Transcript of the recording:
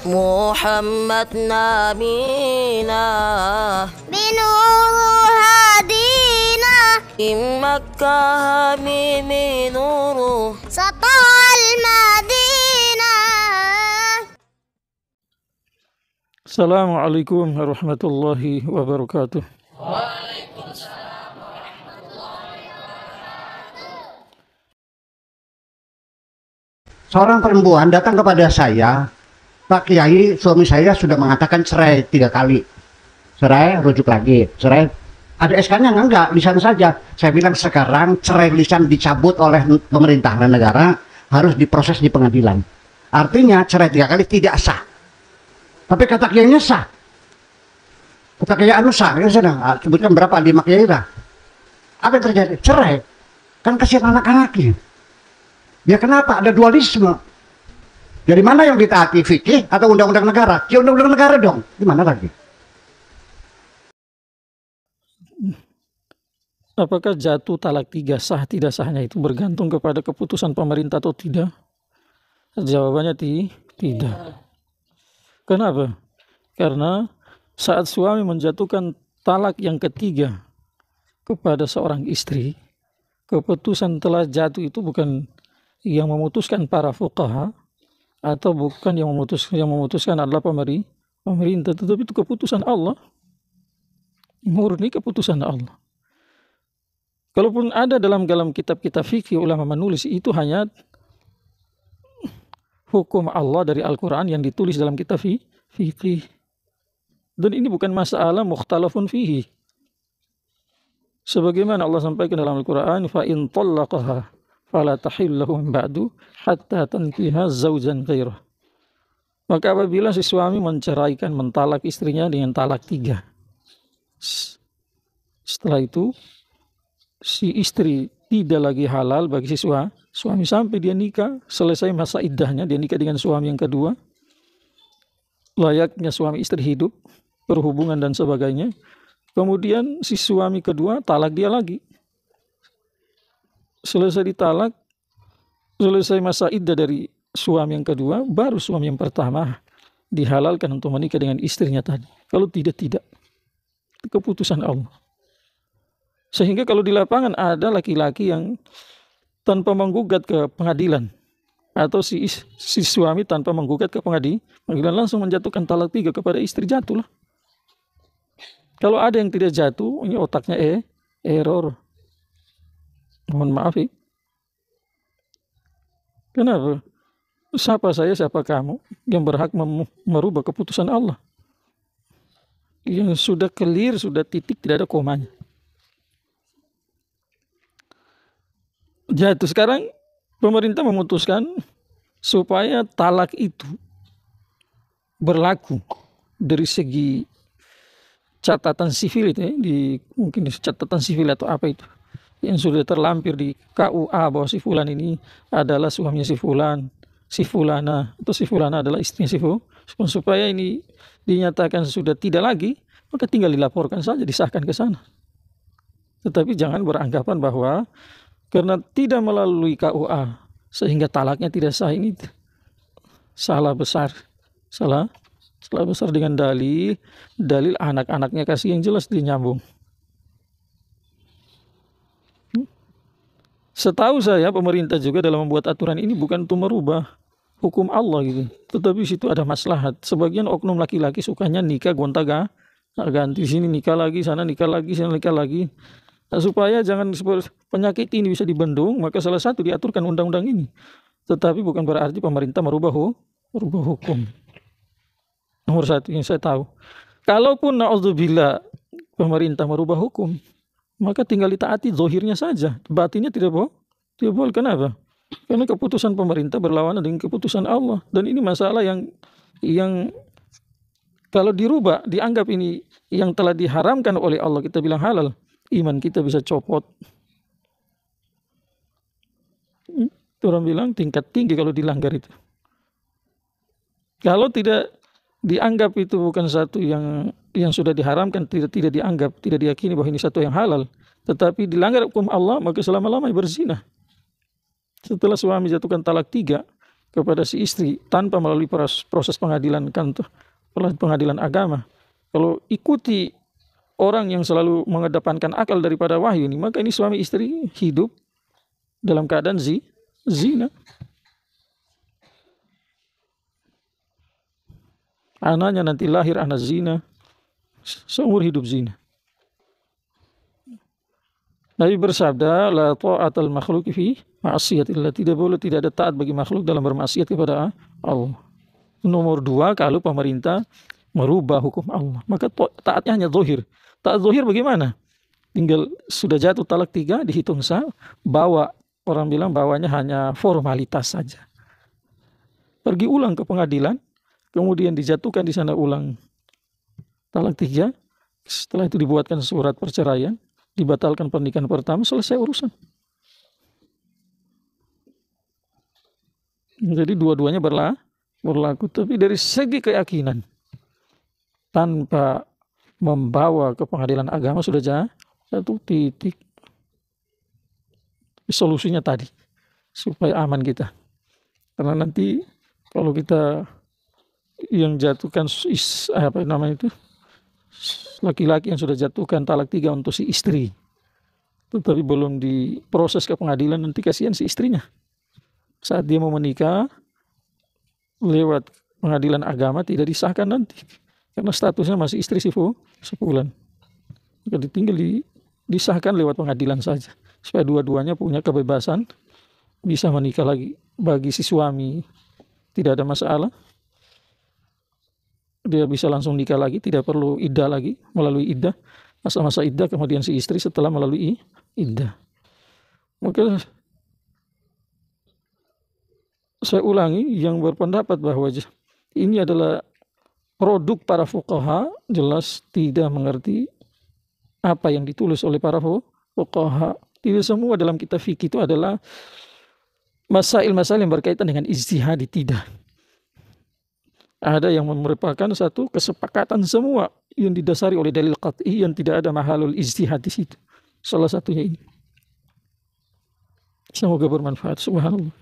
محمد نبينا بنور هدينا من مكة حبيب نور سطع المدينة. Assalamualaikum warahmatullahi wabarakatuh. Seorang perempuan datang kepada saya, Pak Kiai, suami saya sudah mengatakan cerai 3 kali. Cerai, rujuk lagi. Cerai, ada SK-nya enggak? Lisan saja. Saya bilang sekarang cerai lisan dicabut oleh pemerintah dan negara, harus diproses di pengadilan. Artinya cerai 3 kali tidak sah. Tapi kata kiainya sah. Kata kiai anu sah, ya sudah. Sebutkan berapa? 5 kiai lah. Apa yang terjadi? Cerai. Kan kasihan anak-anaknya. Ya kenapa? Ada dualisme. Dari mana yang ditaati, fikih atau undang-undang negara? Ya undang-undang negara dong. Gimana lagi? Apakah jatuh talak 3 sah tidak sahnya itu bergantung kepada keputusan pemerintah atau tidak? Jawabannya tidak. Kenapa? Karena saat suami menjatuhkan talak yang ketiga kepada seorang istri, keputusan telah jatuh itu bukan yang memutuskan para fuqaha atau bukan yang memutuskan adalah pemerintah, tetapi itu keputusan Allah, murni keputusan Allah. Kalaupun ada dalam kitab-kitab fikih ulama menulis, itu hanya hukum Allah dari Al-Quran yang ditulis dalam kitab fikih. Dan ini bukan masalah mukhtalafun fihi. Sebagaimana Allah sampaikan dalam Al-Quran, fa in tallaqaha fala tahillu lahu min ba'du hatta tankiha zaujan ghairah. Maka apabila si suami menceraikan, mentalak istrinya dengan talak 3, setelah itu si istri tidak lagi halal bagi si suami sampai dia nikah, selesai masa iddahnya, dia nikah dengan suami yang kedua, layaknya suami istri hidup, berhubungan dan sebagainya. Kemudian si suami kedua talak dia lagi. Selesai ditalak, selesai masa iddah dari suami yang kedua, baru suami yang pertama dihalalkan untuk menikah dengan istrinya tadi. Kalau tidak. Itu keputusan Allah. Sehingga kalau di lapangan ada laki-laki yang tanpa menggugat ke pengadilan, atau si suami tanpa menggugat ke pengadilan langsung menjatuhkan talak 3 kepada istri, jatuhlah. Kalau ada yang tidak jatuh, ini otaknya error. Mohon maaf ya. Kenapa? Siapa saya, siapa kamu yang berhak merubah keputusan Allah? Yang sudah clear, sudah titik, tidak ada komanya. Jatuh. Sekarang pemerintah memutuskan supaya talak itu berlaku dari segi catatan sivil itu ya, mungkin catatan sivil atau apa itu yang sudah terlampir di KUA bahwa si fulan ini adalah suaminya si fulan, si fulana atau si fulana adalah istrinya si fulan, supaya ini dinyatakan sudah tidak lagi, maka tinggal dilaporkan saja, disahkan ke sana. Tetapi jangan beranggapan bahwa karena tidak melalui KUA sehingga talaknya tidak sah, ini salah besar dengan dalil anak-anaknya kasih yang jelas dinyambung. Setahu saya pemerintah juga dalam membuat aturan ini bukan untuk merubah hukum Allah gitu, tetapi situ ada maslahat. Sebagian oknum laki-laki sukanya nikah gonta-ganti, sini nikah lagi, sana nikah lagi, sana nikah lagi. Nah, supaya jangan penyakit ini bisa dibendung, maka salah satu diaturkan undang-undang ini. Tetapi bukan berarti pemerintah merubah hukum. Nomor satu yang saya tahu, kalaupun na'udzubillah pemerintah merubah hukum, maka tinggal ditaati zahirnya saja, batinnya tidak boleh. Kenapa? Karena keputusan pemerintah berlawanan dengan keputusan Allah, dan ini masalah yang kalau dirubah, dianggap ini yang telah diharamkan oleh Allah, kita bilang halal, iman kita bisa copot. Orang bilang tingkat tinggi kalau dilanggar itu. Kalau tidak dianggap itu bukan satu yang sudah diharamkan, tidak dianggap, tidak diyakini bahwa ini satu yang halal, tetapi dilanggar hukum Allah, maka selama-lamanya berzina. Setelah suami jatuhkan talak 3, kepada si istri tanpa melalui proses pengadilan kantor, pengadilan agama. Kalau ikuti orang yang selalu mengedepankan akal daripada wahyu ini, maka ini suami istri hidup dalam keadaan zina. Anaknya nanti lahir anak zina, seumur hidup zina. Nabi bersabda, la ta'atal makhluki fi ma'asiyatillah. Tidak boleh, tidak ada taat bagi makhluk dalam bermaksiat kepada Allah. Nomor 2, kalau pemerintah merubah hukum Allah, maka taatnya hanya zahir. Taat zahir bagaimana? Tinggal sudah jatuh talak 3, dihitung sah, bawa, orang bilang bawanya hanya formalitas saja. Pergi ulang ke pengadilan, kemudian dijatuhkan di sana ulang talak 3. Setelah itu dibuatkan surat perceraian, dibatalkan pernikahan pertama, selesai urusan. Jadi dua-duanya berlaku. Tapi dari segi keyakinan, tanpa membawa ke pengadilan agama sudah satu titik. Solusinya tadi, supaya aman kita. Karena nanti kalau kita yang jatuhkan laki-laki yang sudah jatuhkan talak 3 untuk si istri, tetapi belum diproses ke pengadilan, nanti kasihan si istrinya. Saat dia mau menikah lewat pengadilan agama tidak disahkan nanti, karena statusnya masih istri sebulan. Maka tinggal disahkan lewat pengadilan saja, supaya dua-duanya punya kebebasan bisa menikah lagi. Bagi si suami tidak ada masalah, dia bisa langsung nikah lagi, tidak perlu iddah lagi, melalui iddah, masa-masa iddah, kemudian si istri setelah melalui iddah. Maka saya ulangi, yang berpendapat bahwa ini adalah produk para fuqaha, jelas tidak mengerti apa yang ditulis oleh para fuqaha. Tidak semua dalam kitab fikih itu adalah masail-masail yang berkaitan dengan ijtihadi, tidak. Ada yang merupakan satu kesepakatan semua yang didasari oleh dalil qat'i yang tidak ada mahalul ijtihad di situ. Salah satunya ini. Semoga bermanfaat. Subhanallah.